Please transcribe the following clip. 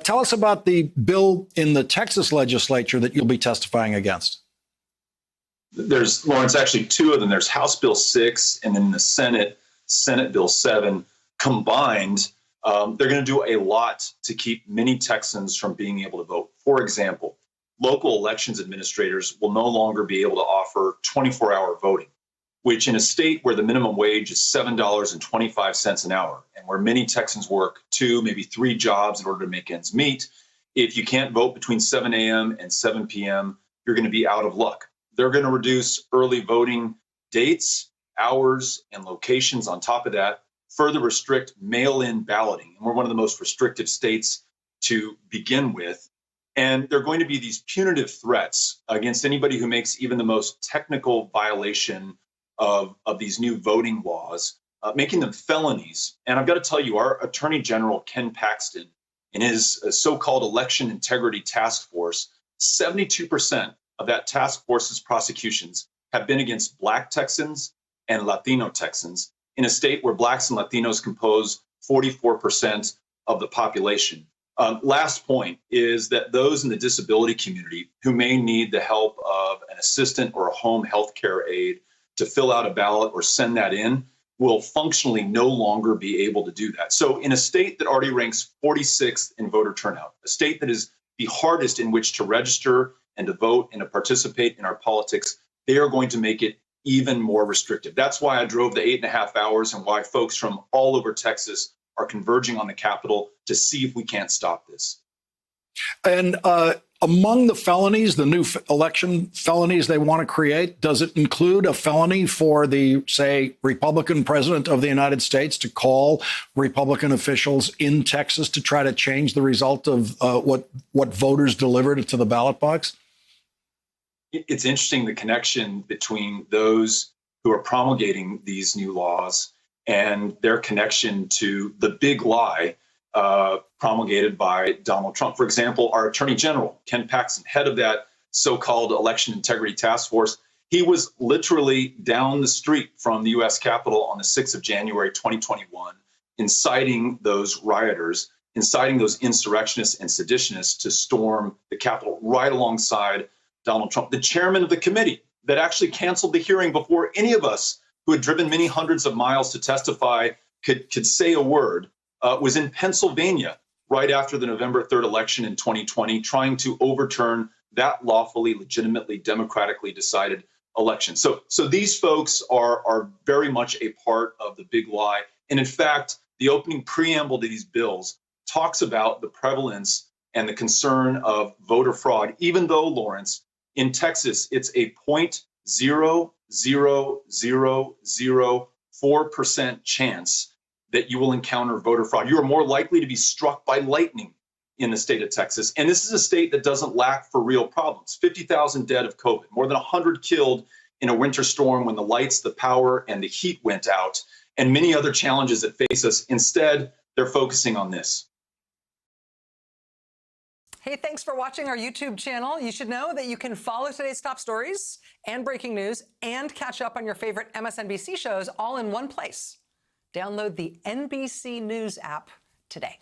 Tell us about the bill in the Texas legislature that you'll be testifying against. There's, Lawrence, actually two of them. There's House Bill 6 and then the Senate Bill 7. Combined, they're going to do a lot to keep many Texans from being able to vote. For example, local elections administrators will no longer be able to offer 24-hour voting, which in a state where the minimum wage is $7.25 an hour and where many Texans work 2, maybe 3 jobs in order to make ends meet, if you can't vote between 7 a.m. and 7 p.m., you're going to be out of luck. They're going to reduce early voting dates, hours, and locations. On top of that, further restrict mail-in balloting. And we're one of the most restrictive states to begin with. And there are going to be these punitive threats against anybody who makes even the most technical violation of these new voting laws, making them felonies. And I've got to tell you, our Attorney General, Ken Paxton, in his so-called Election Integrity Task Force, 72% of that task force's prosecutions have been against Black Texans and Latino Texans in a state where Blacks and Latinos compose 44% of the population. Last point is that those in the disability community who may need the help of an assistant or a home health care aide to fill out a ballot or send that in will functionally no longer be able to do that. So in a state that already ranks 46th in voter turnout, a state that is the hardest in which to register and to vote and to participate in our politics, they are going to make it even more restrictive. That's why I drove the 8.5 hours and why folks from all over Texas are converging on the Capitol to see if we can't stop this. And among the felonies, the new election felonies they want to create, does it include a felony for the, say, Republican president of the United States to call Republican officials in Texas to try to change the result of what voters delivered to the ballot box? It's interesting, the connection between those who are promulgating these new laws and their connection to the big lie promulgated by Donald Trump. For example, our Attorney General, Ken Paxton, head of that so-called Election Integrity Task Force, he was literally down the street from the U.S. Capitol on the 6th of January, 2021, inciting those rioters, inciting those insurrectionists and seditionists to storm the Capitol right alongside Donald Trump. The chairman of the committee that actually canceled the hearing before any of us who had driven many hundreds of miles to testify could say a word, was in Pennsylvania right after the November 3rd election in 2020, trying to overturn that lawfully, legitimately, democratically decided election. So these folks are very much a part of the big lie. And in fact, the opening preamble to these bills talks about the prevalence and the concern of voter fraud, even though, Lawrence, in Texas, it's a 0.00004% chance that you will encounter voter fraud. You are more likely to be struck by lightning in the state of Texas. And this is a state that doesn't lack for real problems. 50,000 dead of COVID, more than 100 killed in a winter storm when the lights, the power, and the heat went out, and many other challenges that face us. Instead, they're focusing on this. Hey, thanks for watching our YouTube channel. You should know that you can follow today's top stories and breaking news and catch up on your favorite MSNBC shows all in one place. Download the NBC News app today.